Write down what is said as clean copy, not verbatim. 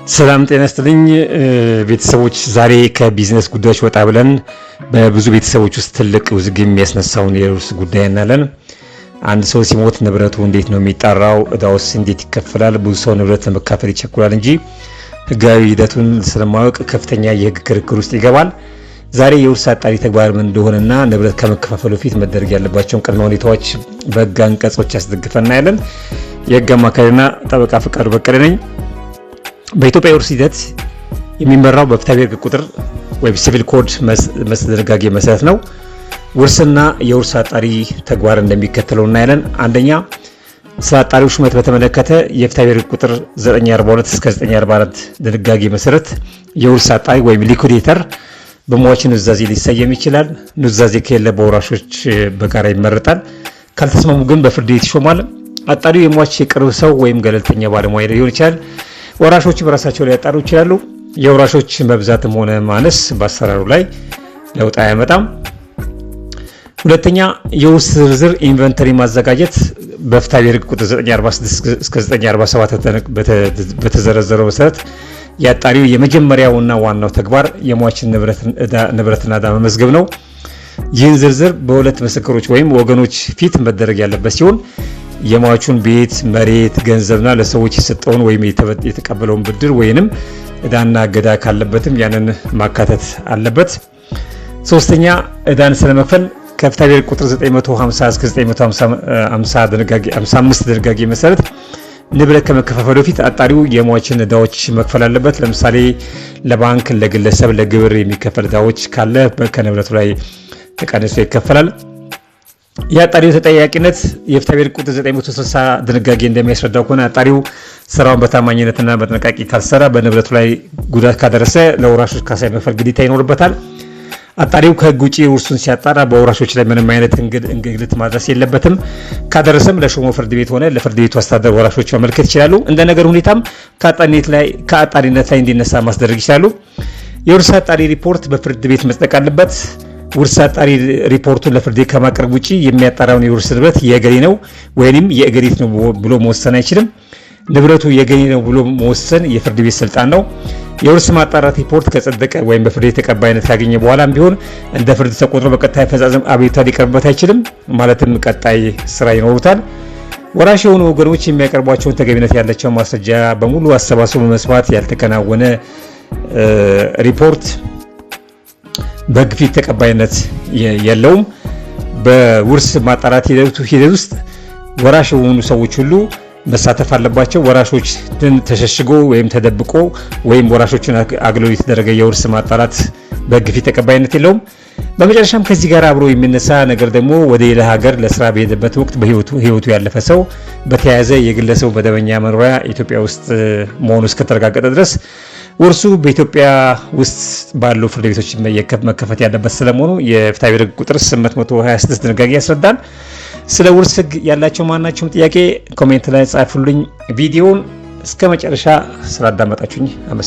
ሰላም ጤና ይስጥልኝ ቤተሰቦች፣ ዛሬ ከቢዝነስ ጉዳዮች ወጣ ብለን በብዙ ቤተሰቦች ውስጥ ትልቅ ውዝግብ የሚያስነሳውን የውርስ ጉዳይ እናያለን። አንድ ሰው ሲሞት ንብረቱ እንዴት ነው የሚጣራው? እዳውስ እንዴት ይከፈላል? ብዙ ሰው ንብረት ለመካፈል ይቸኩላል እንጂ ህጋዊ ሂደቱን ስለማያውቅ ከፍተኛ የህግ ክርክር ውስጥ ይገባል። ዛሬ የውርስ አጣሪ ተግባር ምን እንደሆነና ንብረት ከመከፋፈሉ ፊት መደረግ ያለባቸውን ቅድመ ሁኔታዎች በህግ አንቀጾች ያስደግፈን እናያለን። የህግ አማካሪና ጠበቃ ፍቃዱ በቀለ ነኝ። በኢትዮጵያ የውርስ ሂደት የሚመራው በፍትሐብሔር ህግ ቁጥር ወይም ሲቪል ኮድ ድንጋጌ መሰረት ነው። ውርስና የውርስ አጣሪ ተግባር እንደሚከተለው እናያለን። አንደኛ፣ ስለ አጣሪው ሹመት በተመለከተ የፍትሐብሔር ህግ ቁጥር 942 እስከ 944 ድንጋጌ መሰረት የውርስ አጣሪ ወይም ሊኩዴተር በሟች ኑዛዜ ሊሰየም ይችላል። ኑዛዜ ከሌለ በወራሾች በጋራ ይመረጣል። ካልተስማሙ ግን በፍርድ ቤት ይሾማል። አጣሪው የሟች የቅርብ ሰው ወይም ገለልተኛ ባለሙያ ሊሆን ይችላል። ወራሾች በራሳቸው ላይ ያጣሩ ይችላሉ። የወራሾች መብዛትም ሆነ ማነስ በአሰራሩ ላይ ለውጥ አያመጣም። ሁለተኛ፣ የውርስ ዝርዝር ኢንቨንተሪ ማዘጋጀት በፍትሐብሔር ህግ ቁጥር 946 እስከ 947 በተዘረዘረው መሰረት የአጣሪው የመጀመሪያውና ዋናው ተግባር የሟችን ንብረትና ዕዳ መመዝገብ ነው። ይህን ዝርዝር በሁለት ምስክሮች ወይም ወገኖች ፊት መደረግ ያለበት ሲሆን የሟቹን ቤት፣ መሬት፣ ገንዘብና ለሰዎች የሰጠውን ወይም የተቀበለውን ብድር ወይንም ዕዳና እገዳ ካለበትም ያንን ማካተት አለበት። ሶስተኛ፣ ዕዳን ስለመክፈል ከፍትሐብሔር ቁጥር 950 እስከ 955 ድንጋጌ መሰረት ንብረት ከመከፋፈሉ በፊት አጣሪው የሟችን ዕዳዎች መክፈል አለበት። ለምሳሌ ለባንክ፣ ለግለሰብ፣ ለግብር የሚከፈል ዕዳዎች ካለ ከንብረቱ ላይ ተቀንሶ ይከፈላል። የአጣሪው ተጠያቂነት የፍትሐብሔር ቁጥር 960 ድንጋጌ እንደሚያስረዳው ከሆነ አጣሪው ስራውን በታማኝነትና በጥንቃቄ ካልሰራ በንብረቱ ላይ ጉዳት ካደረሰ ለወራሾች ካሳ መክፈል ግዴታ ይኖርበታል። አጣሪው ከህግ ውጪ ውርሱን ሲያጣራ በወራሾች ላይ ምንም አይነት እንግልት ማድረስ የለበትም። ካደረሰም ለሾሞ ፍርድ ቤት ሆነ ለፍርድ ቤቱ አስተዳደር ወራሾች ማመልከት ይችላሉ። እንደ ነገር ሁኔታም ከአጣሪነት ላይ እንዲነሳ ማስደረግ ይችላሉ። የውርስ አጣሪ ሪፖርት በፍርድ ቤት መጽደቅ አለበት። ውርስ አጣሪ ሪፖርቱን ለፍርድ ቤት ከማቅረብ ውጪ የሚያጣራውን የውርስ ንብረት የእገሌ ነው ወይንም የእገሊት ነው ብሎ መወሰን አይችልም። ንብረቱ የእገሌ ነው ብሎ መወሰን የፍርድ ቤት ስልጣን ነው። የውርስ ማጣራት ሪፖርት ከጸደቀ ወይም በፍርድ ቤት ተቀባይነት ካገኘ በኋላም ቢሆን እንደ ፍርድ ተቆጥሮ በቀጣይ አፈጻጸም አቤቱታ ሊቀርብበት አይችልም። ማለትም ቀጣይ ስራ ይኖሩታል። ወራሽ የሆኑ ወገኖች የሚያቀርቧቸውን ተገቢነት ያላቸውን ማስረጃ በሙሉ አሰባስቦ በመስማት ያልተከናወነ ሪፖርት በሕግ ፊት ተቀባይነት የለውም። በውርስ ማጣራት ሂደት ውስጥ ወራሽ የሆኑ ሰዎች ሁሉ መሳተፍ አለባቸው። ወራሾች ተሸሽጎ ወይም ተደብቆ ወይም ወራሾችን አግሎ የተደረገ የውርስ ማጣራት በሕግ ፊት ተቀባይነት የለውም። በመጨረሻም ከዚህ ጋር አብሮ የሚነሳ ነገር ደግሞ ወደ ሌላ ሀገር ለስራ በሄደበት ወቅት በህይወቱ ያለፈ ሰው በተያያዘ የግለሰቡ መደበኛ መኖሪያ ኢትዮጵያ ውስጥ መሆኑ እስከተረጋገጠ ድረስ ውርሱ በኢትዮጵያ ውስጥ ባሉ ፍርድ ቤቶች መከፈት ያለበት ስለመሆኑ የፍትሐብሔር ህግ ቁጥር 826 ድንጋጌ ያስረዳል። ስለ ውርስ ህግ ያላቸው ማናቸውም ጥያቄ ኮሜንት ላይ ጻፉልኝ። ቪዲዮውን እስከ መጨረሻ ስላዳመጣችሁኝ አመሰግናለሁ።